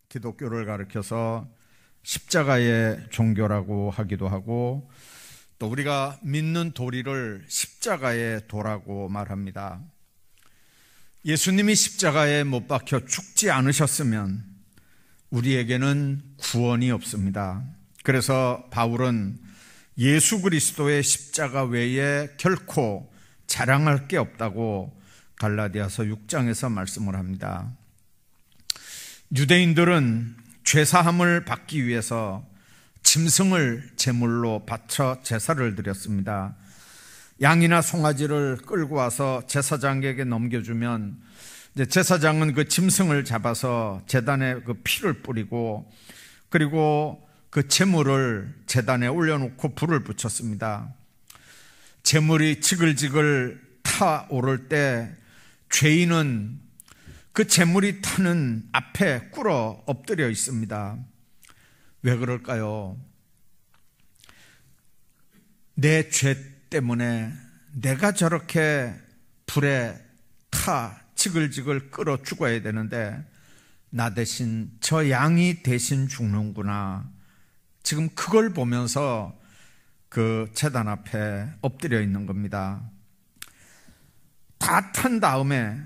기독교를 가리켜서 십자가의 종교라고 하기도 하고, 또 우리가 믿는 도리를 십자가의 도라고 말합니다. 예수님이 십자가에 못 박혀 죽지 않으셨으면 우리에게는 구원이 없습니다. 그래서 바울은 예수 그리스도의 십자가 외에 결코 자랑할 게 없다고 갈라디아서 6장에서 말씀을 합니다. 유대인들은 죄사함을 받기 위해서 짐승을 제물로 바쳐 제사를 드렸습니다. 양이나 송아지를 끌고 와서 제사장에게 넘겨주면 이제 제사장은 그 짐승을 잡아서 제단에 그 피를 뿌리고, 그리고 그 제물을 제단에 올려놓고 불을 붙였습니다. 제물이 지글지글 타오를 때 죄인은 그 제물이 타는 앞에 꿇어 엎드려 있습니다. 왜 그럴까요? 내 죄 때문에 내가 저렇게 불에 타 지글지글 끓어 죽어야 되는데 나 대신 저 양이 대신 죽는구나. 지금 그걸 보면서 그 제단 앞에 엎드려 있는 겁니다. 다 탄 다음에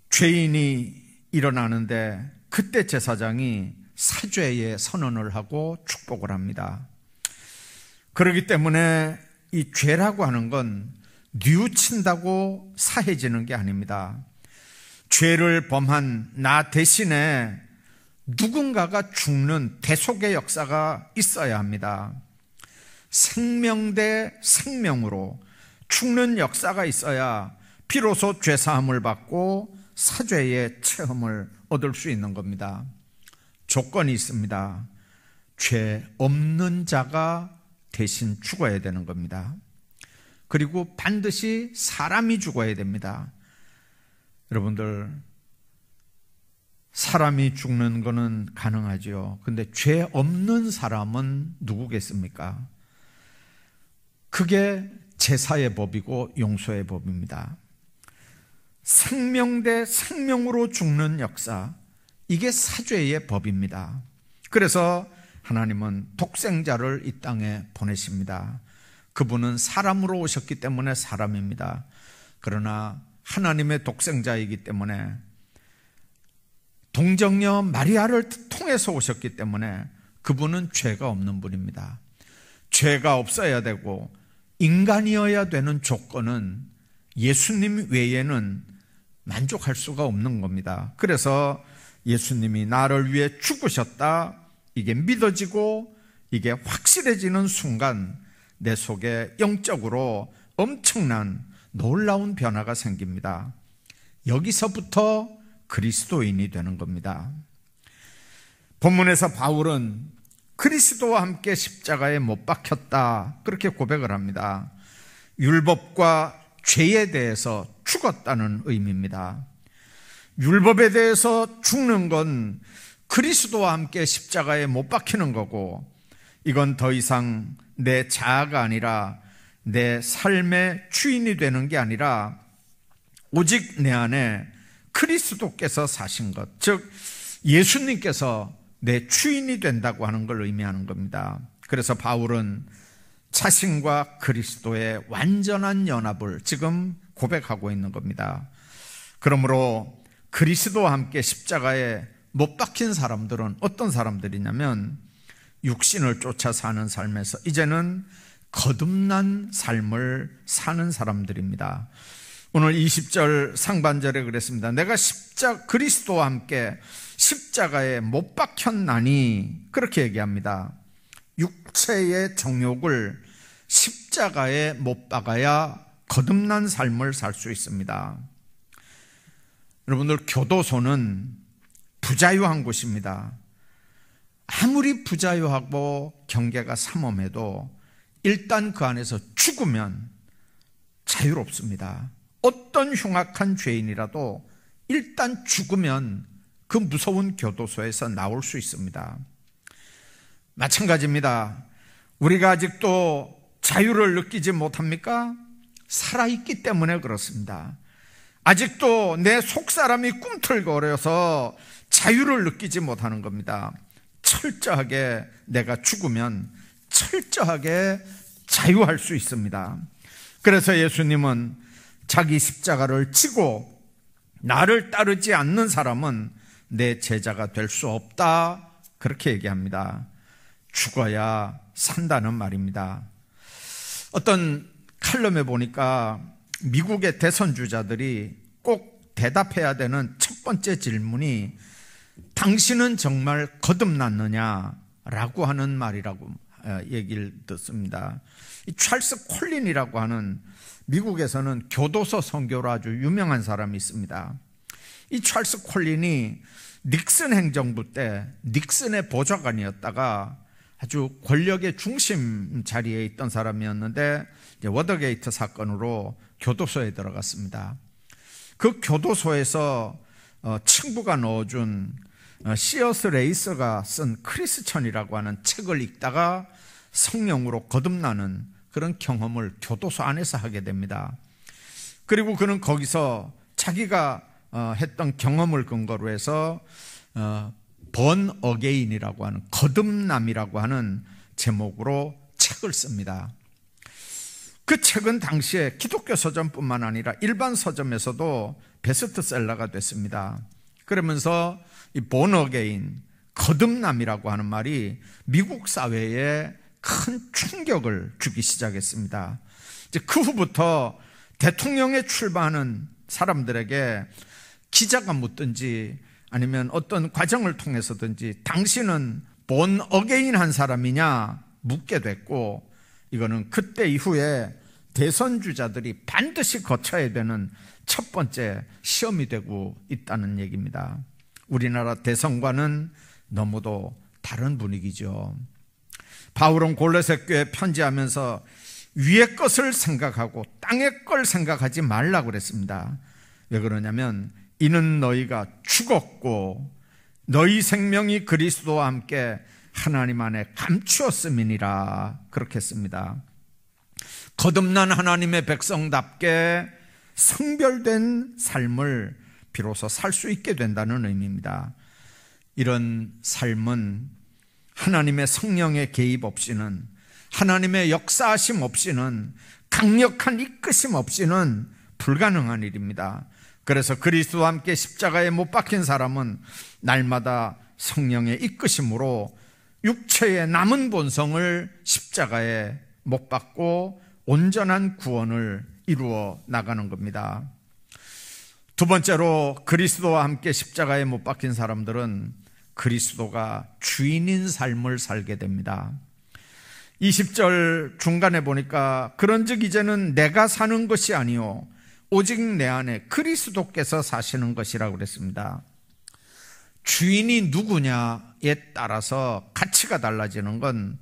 죄인이 일어나는데 그때 제사장이 사죄의 선언을 하고 축복을 합니다. 그렇기 때문에 이 죄라고 하는 건 뉘우친다고 사해지는 게 아닙니다. 죄를 범한 나 대신에 누군가가 죽는 대속의 역사가 있어야 합니다. 생명 대 생명으로 죽는 역사가 있어야 비로소 죄사함을 받고 사죄의 체험을 얻을 수 있는 겁니다. 조건이 있습니다. 죄 없는 자가 대신 죽어야 되는 겁니다. 그리고 반드시 사람이 죽어야 됩니다. 여러분들, 사람이 죽는 거는 가능하죠. 근데 죄 없는 사람은 누구겠습니까? 그게 제사의 법이고 용서의 법입니다. 생명 대 생명으로 죽는 역사, 이게 사죄의 법입니다. 그래서 하나님은 독생자를 이 땅에 보내십니다. 그분은 사람으로 오셨기 때문에 사람입니다. 그러나 하나님의 독생자이기 때문에 동정녀 마리아를 통해서 오셨기 때문에 그분은 죄가 없는 분입니다. 죄가 없어야 되고 인간이어야 되는 조건은 예수님 외에는 만족할 수가 없는 겁니다. 그래서 예수님이 나를 위해 죽으셨다, 이게 믿어지고 이게 확실해지는 순간 내 속에 영적으로 엄청난 놀라운 변화가 생깁니다. 여기서부터 그리스도인이 되는 겁니다. 본문에서 바울은 그리스도와 함께 십자가에 못 박혔다, 그렇게 고백을 합니다. 율법과 죄에 대해서 죽었다는 의미입니다. 율법에 대해서 죽는 건 그리스도와 함께 십자가에 못 박히는 거고, 이건 더 이상 내 자아가 아니라 내 삶의 주인이 되는 게 아니라 오직 내 안에 그리스도께서 사신 것, 즉 예수님께서 내 주인이 된다고 하는 걸 의미하는 겁니다. 그래서 바울은 자신과 그리스도의 완전한 연합을 지금 고백하고 있는 겁니다. 그러므로 그리스도와 함께 십자가에 못 박힌 사람들은 어떤 사람들이냐면 육신을 쫓아 사는 삶에서 이제는 거듭난 삶을 사는 사람들입니다. 오늘 20절 상반절에 그랬습니다. 내가 그리스도와 함께 십자가에 못 박혔나니, 그렇게 얘기합니다. 육체의 정욕을 십자가에 못 박아야 거듭난 삶을 살 수 있습니다. 여러분들, 교도소는 부자유한 곳입니다. 아무리 부자유하고 경계가 삼엄해도 일단 그 안에서 죽으면 자유롭습니다. 어떤 흉악한 죄인이라도 일단 죽으면 그 무서운 교도소에서 나올 수 있습니다. 마찬가지입니다. 우리가 아직도 자유를 느끼지 못합니까? 살아있기 때문에 그렇습니다. 아직도 내 속사람이 꿈틀거려서 자유를 느끼지 못하는 겁니다. 철저하게 내가 죽으면 철저하게 자유할 수 있습니다. 그래서 예수님은 자기 십자가를 지고 나를 따르지 않는 사람은 내 제자가 될 수 없다, 그렇게 얘기합니다. 죽어야 산다는 말입니다. 어떤 칼럼에 보니까 미국의 대선 주자들이 꼭 대답해야 되는 첫 번째 질문이 당신은 정말 거듭났느냐라고 하는 말이라고 얘기를 듣습니다. 이 찰스 콜린이라고 하는 미국에서는 교도소 선교로 아주 유명한 사람이 있습니다. 이 찰스 콜린이 닉슨 행정부 때 닉슨의 보좌관이었다가 아주 권력의 중심 자리에 있던 사람이었는데 워터게이트 사건으로 교도소에 들어갔습니다. 그 교도소에서 친구가 넣어준 C.S. 레이서가 쓴 크리스천이라고 하는 책을 읽다가 성령으로 거듭나는 그런 경험을 교도소 안에서 하게 됩니다. 그리고 그는 거기서 자기가 했던 경험을 근거로 해서 번 어게인이라고 하는, 거듭남이라고 하는 제목으로 책을 씁니다. 그 책은 당시에 기독교 서점뿐만 아니라 일반 서점에서도 베스트셀러가 됐습니다. 그러면서 이 본 어게인, 거듭남이라고 하는 말이 미국 사회에 큰 충격을 주기 시작했습니다. 이제 그 후부터 대통령에 출마하는 사람들에게 기자가 묻든지 아니면 어떤 과정을 통해서든지 당신은 본 어게인 한 사람이냐 묻게 됐고, 이거는 그때 이후에 대선 주자들이 반드시 거쳐야 되는 첫 번째 시험이 되고 있다는 얘기입니다. 우리나라 대선과는 너무도 다른 분위기죠. 바울은 골로새 교회에 편지하면서 위의 것을 생각하고 땅의 걸 생각하지 말라고 그랬습니다. 왜 그러냐면 이는 너희가 죽었고 너희 생명이 그리스도와 함께 하나님 안에 감추었음이니라, 그렇게 했습니다. 거듭난 하나님의 백성답게 성별된 삶을 비로소 살 수 있게 된다는 의미입니다. 이런 삶은 하나님의 성령의 개입 없이는, 하나님의 역사하심 없이는, 강력한 이끄심 없이는 불가능한 일입니다. 그래서 그리스도와 함께 십자가에 못 박힌 사람은 날마다 성령의 이끄심으로 육체의 남은 본성을 십자가에 못 박고 온전한 구원을 이루어 나가는 겁니다. 두 번째로, 그리스도와 함께 십자가에 못 박힌 사람들은 그리스도가 주인인 삶을 살게 됩니다. 20절 중간에 보니까 그런즉 이제는 내가 사는 것이 아니요 오직 내 안에 그리스도께서 사시는 것이라고 그랬습니다. 주인이 누구냐에 따라서 가치가 달라지는 건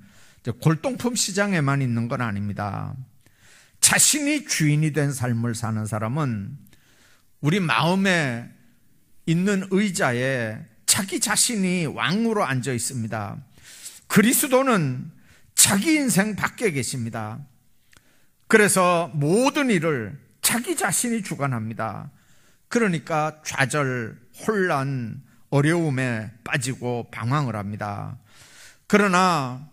골동품 시장에만 있는 건 아닙니다. 자신이 주인이 된 삶을 사는 사람은 우리 마음에 있는 의자에 자기 자신이 왕으로 앉아 있습니다. 그리스도는 자기 인생 밖에 계십니다. 그래서 모든 일을 자기 자신이 주관합니다. 그러니까 좌절, 혼란, 어려움에 빠지고 방황을 합니다. 그러나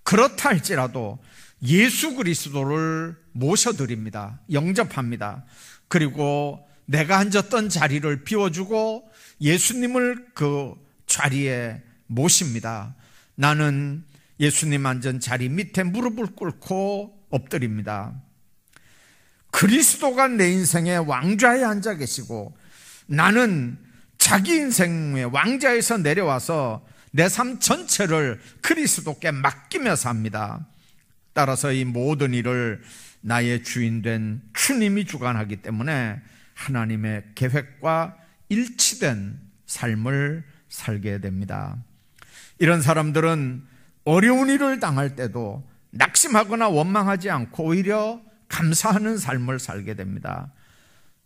그렇다 할지라도 예수 그리스도를 모셔드립니다. 영접합니다. 그리고 내가 앉았던 자리를 비워주고 예수님을 그 자리에 모십니다. 나는 예수님 앉은 자리 밑에 무릎을 꿇고 엎드립니다. 그리스도가 내 인생의 왕좌에 앉아 계시고 나는 자기 인생의 왕좌에서 내려와서 내 삶 전체를 그리스도께 맡기며 삽니다. 따라서 이 모든 일을 나의 주인된 주님이 주관하기 때문에 하나님의 계획과 일치된 삶을 살게 됩니다. 이런 사람들은 어려운 일을 당할 때도 낙심하거나 원망하지 않고 오히려 감사하는 삶을 살게 됩니다.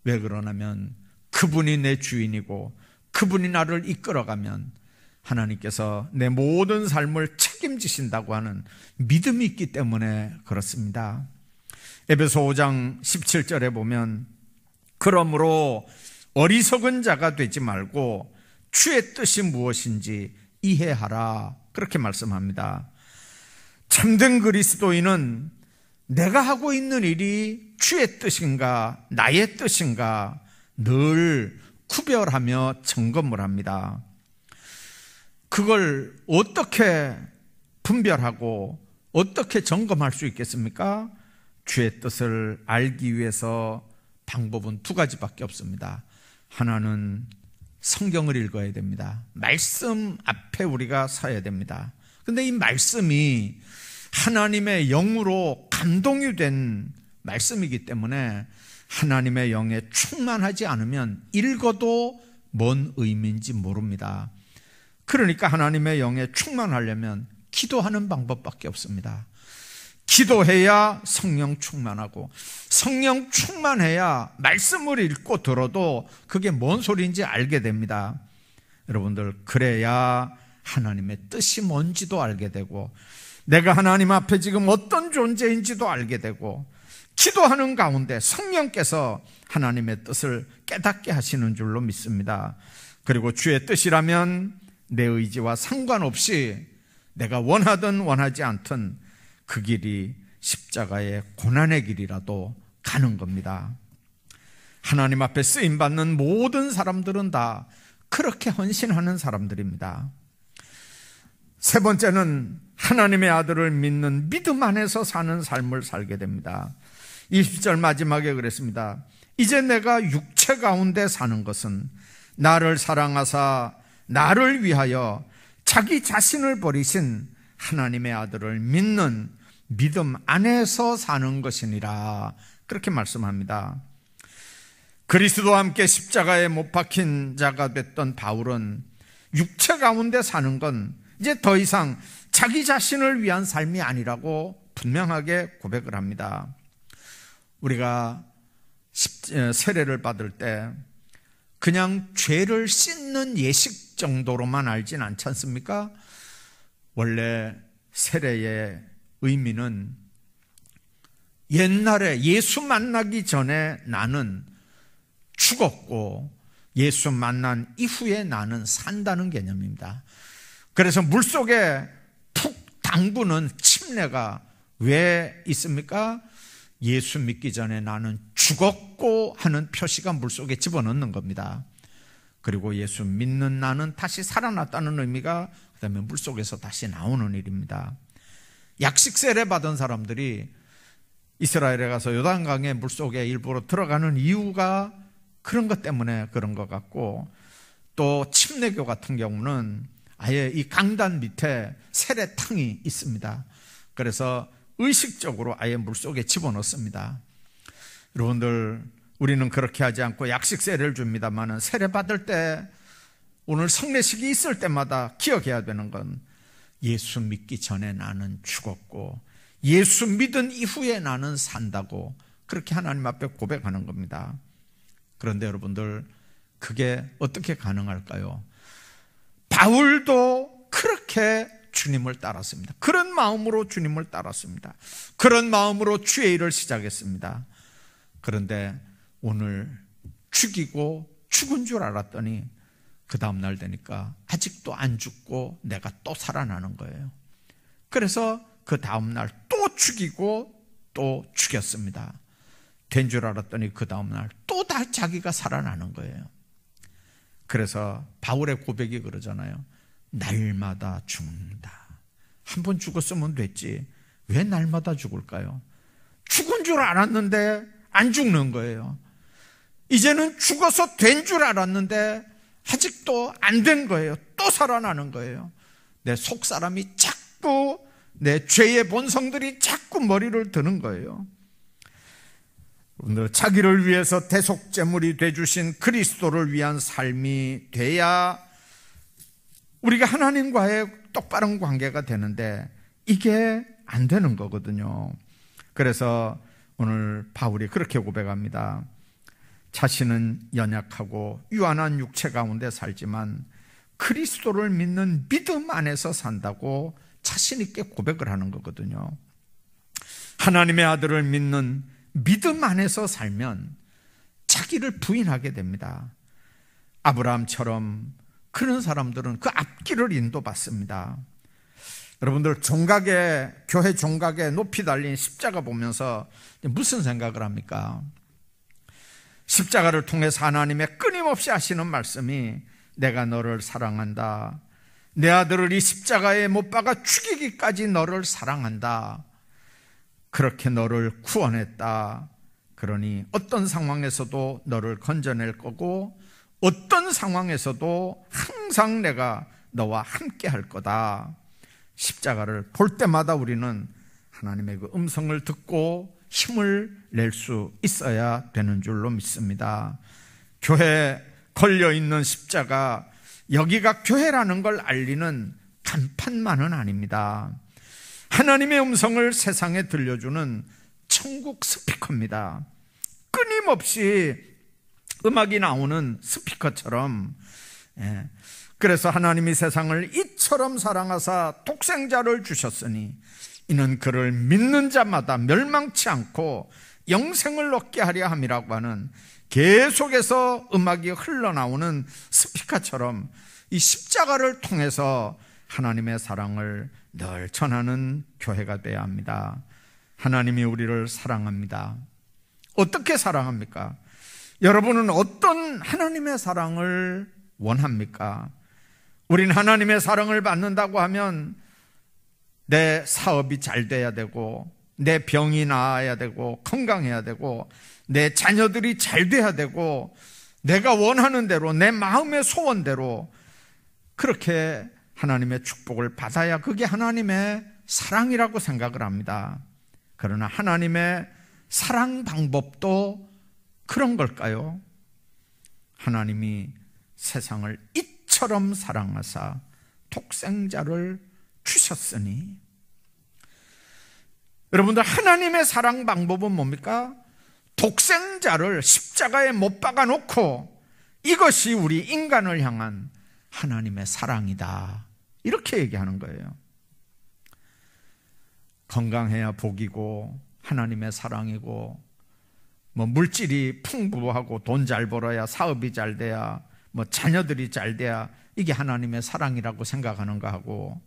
왜 그러냐면 그분이 내 주인이고 그분이 나를 이끌어가면 하나님께서 내 모든 삶을 책임지신다고 하는 믿음이 있기 때문에 그렇습니다. 에베소 5장 17절에 보면 그러므로 어리석은 자가 되지 말고 주의 뜻이 무엇인지 이해하라, 그렇게 말씀합니다. 참된 그리스도인은 내가 하고 있는 일이 주의 뜻인가 나의 뜻인가 늘 구별하며 점검을 합니다. 그걸 어떻게 분별하고 어떻게 점검할 수 있겠습니까? 주의 뜻을 알기 위해서 방법은 두 가지밖에 없습니다. 하나는 성경을 읽어야 됩니다. 말씀 앞에 우리가 서야 됩니다. 근데 이 말씀이 하나님의 영으로 감동이 된 말씀이기 때문에 하나님의 영에 충만하지 않으면 읽어도 뭔 의미인지 모릅니다. 그러니까 하나님의 영에 충만하려면 기도하는 방법밖에 없습니다. 기도해야 성령 충만하고, 성령 충만해야 말씀을 읽고 들어도 그게 뭔 소리인지 알게 됩니다. 여러분들, 그래야 하나님의 뜻이 뭔지도 알게 되고, 내가 하나님 앞에 지금 어떤 존재인지도 알게 되고, 기도하는 가운데 성령께서 하나님의 뜻을 깨닫게 하시는 줄로 믿습니다. 그리고 주의 뜻이라면 내 의지와 상관없이 내가 원하든 원하지 않든 그 길이 십자가의 고난의 길이라도 가는 겁니다. 하나님 앞에 쓰임받는 모든 사람들은 다 그렇게 헌신하는 사람들입니다. 세 번째는 하나님의 아들을 믿는 믿음 안에서 사는 삶을 살게 됩니다. 20절 마지막에 그랬습니다. 이제 내가 육체 가운데 사는 것은 나를 사랑하사 나를 위하여 자기 자신을 버리신 하나님의 아들을 믿는 믿음 안에서 사는 것이니라, 그렇게 말씀합니다. 그리스도와 함께 십자가에 못 박힌 자가 됐던 바울은 육체 가운데 사는 건 이제 더 이상 자기 자신을 위한 삶이 아니라고 분명하게 고백을 합니다. 우리가 세례를 받을 때 그냥 죄를 씻는 예식 정도로만 알진 않지 않습니까? 원래 세례의 의미는 옛날에 예수 만나기 전에 나는 죽었고 예수 만난 이후에 나는 산다는 개념입니다. 그래서 물속에 푹 담그는 침례가 왜 있습니까? 예수 믿기 전에 나는 죽었고 하는 표시가 물속에 집어넣는 겁니다. 그리고 예수 믿는 나는 다시 살아났다는 의미가 그 다음에 물속에서 다시 나오는 일입니다. 약식 세례 받은 사람들이 이스라엘에 가서 요단강의 물속에 일부러 들어가는 이유가 그런 것 때문에 그런 것 같고, 또 침례교 같은 경우는 아예 이 강단 밑에 세례탕이 있습니다. 그래서 의식적으로 아예 물속에 집어넣습니다. 여러분들, 우리는 그렇게 하지 않고 약식 세례를 줍니다만 세례 받을 때 오늘 성례식이 있을 때마다 기억해야 되는 건 예수 믿기 전에 나는 죽었고 예수 믿은 이후에 나는 산다고 그렇게 하나님 앞에 고백하는 겁니다. 그런데 여러분들, 그게 어떻게 가능할까요? 바울도 그렇게 주님을 따랐습니다. 그런 마음으로 주님을 따랐습니다. 그런 마음으로 주의 일을 시작했습니다. 그런데 오늘 죽이고 죽은 줄 알았더니 그 다음날 되니까 아직도 안 죽고 내가 또 살아나는 거예요. 그래서 그 다음날 또 죽이고 또 죽였습니다. 된 줄 알았더니 그 다음날 또 다 자기가 살아나는 거예요. 그래서 바울의 고백이 그러잖아요. 날마다 죽는다. 한 번 죽었으면 됐지 왜 날마다 죽을까요? 죽은 줄 알았는데 안 죽는 거예요. 이제는 죽어서 된 줄 알았는데 아직도 안 된 거예요. 또 살아나는 거예요. 내 속사람이 자꾸, 내 죄의 본성들이 자꾸 머리를 드는 거예요. 자기를 위해서 대속제물이 되주신 그리스도를 위한 삶이 돼야 우리가 하나님과의 똑바른 관계가 되는데 이게 안 되는 거거든요. 그래서 오늘 바울이 그렇게 고백합니다. 자신은 연약하고 유한한 육체 가운데 살지만 그리스도를 믿는 믿음 안에서 산다고 자신 있게 고백을 하는 거거든요. 하나님의 아들을 믿는 믿음 안에서 살면 자기를 부인하게 됩니다. 아브라함처럼 그런 사람들은 그 앞길을 인도받습니다. 여러분들 교회 종각에 높이 달린 십자가 보면서 무슨 생각을 합니까? 십자가를 통해서 하나님의 끊임없이 하시는 말씀이 내가 너를 사랑한다. 내 아들을 이 십자가에 못 박아 죽이기까지 너를 사랑한다. 그렇게 너를 구원했다. 그러니 어떤 상황에서도 너를 건져낼 거고 어떤 상황에서도 항상 내가 너와 함께 할 거다. 십자가를 볼 때마다 우리는 하나님의 그 음성을 듣고 힘을 낼 수 있어야 되는 줄로 믿습니다. 교회에 걸려있는 십자가, 여기가 교회라는 걸 알리는 간판만은 아닙니다. 하나님의 음성을 세상에 들려주는 천국 스피커입니다. 끊임없이 음악이 나오는 스피커처럼. 그래서 하나님이 세상을 이처럼 사랑하사 독생자를 주셨으니 이는 그를 믿는 자마다 멸망치 않고 영생을 얻게 하려 함이라고 하는 계속해서 음악이 흘러나오는 스피커처럼 이 십자가를 통해서 하나님의 사랑을 늘 전하는 교회가 되어야 합니다. 하나님이 우리를 사랑합니다. 어떻게 사랑합니까? 여러분은 어떤 하나님의 사랑을 원합니까? 우린 하나님의 사랑을 받는다고 하면 내 사업이 잘 돼야 되고, 내 병이 나아야 되고, 건강해야 되고, 내 자녀들이 잘 돼야 되고, 내가 원하는 대로, 내 마음의 소원대로 그렇게 하나님의 축복을 받아야 그게 하나님의 사랑이라고 생각을 합니다. 그러나 하나님의 사랑 방법도 그런 걸까요? 하나님이 세상을 이처럼 사랑하사 독생자를 주셨으니. 여러분들, 하나님의 사랑 방법은 뭡니까? 독생자를 십자가에 못 박아 놓고 이것이 우리 인간을 향한 하나님의 사랑이다, 이렇게 얘기하는 거예요. 건강해야 복이고 하나님의 사랑이고, 물질이 풍부하고 돈 잘 벌어야, 사업이 잘 돼야, 자녀들이 잘 돼야 이게 하나님의 사랑이라고 생각하는 거하고,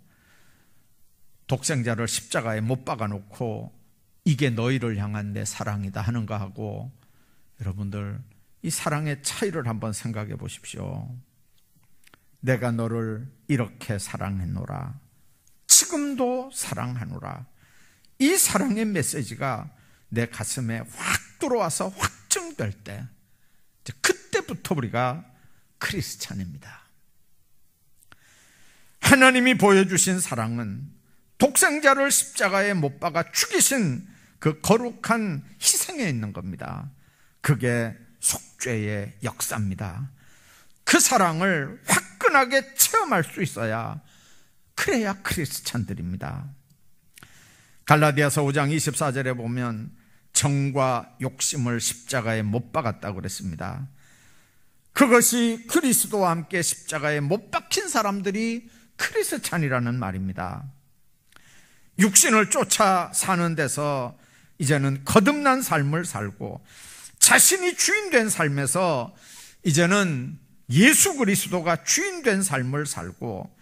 독생자를 십자가에 못 박아 놓고 이게 너희를 향한 내 사랑이다 하는 거하고, 여러분들 이 사랑의 차이를 한번 생각해 보십시오. 내가 너를 이렇게 사랑했노라, 지금도 사랑하노라, 이 사랑의 메시지가 내 가슴에 확 들어와서 확증될 때, 그때부터 우리가 크리스찬입니다. 하나님이 보여주신 사랑은 독생자를 십자가에 못 박아 죽이신 그 거룩한 희생에 있는 겁니다. 그게 속죄의 역사입니다. 그 사랑을 화끈하게 체험할 수 있어야, 그래야 크리스찬들입니다. 갈라디아서 5장 24절에 보면 정과 욕심을 십자가에 못 박았다고 그랬습니다. 그것이 그리스도와 함께 십자가에 못 박힌 사람들이 크리스찬이라는 말입니다. 육신을 쫓아 사는 데서 이제는 거듭난 삶을 살고, 자신이 주인된 삶에서 이제는 예수 그리스도가 주인된 삶을 살고,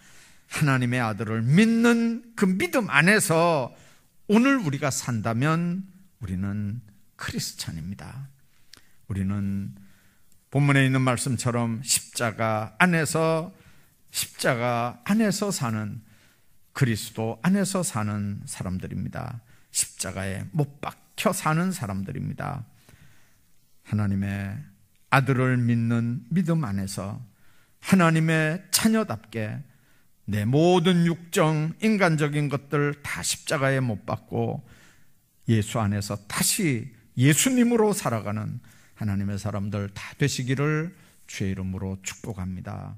하나님의 아들을 믿는 그 믿음 안에서 오늘 우리가 산다면 우리는 크리스찬입니다. 우리는 본문에 있는 말씀처럼 십자가 안에서 사는, 그리스도 안에서 사는 사람들입니다. 십자가에 못 박혀 사는 사람들입니다. 하나님의 아들을 믿는 믿음 안에서 하나님의 자녀답게 내 모든 육정, 인간적인 것들 다 십자가에 못 박고 예수 안에서 다시 예수님으로 살아가는 하나님의 사람들 다 되시기를 주의 이름으로 축복합니다.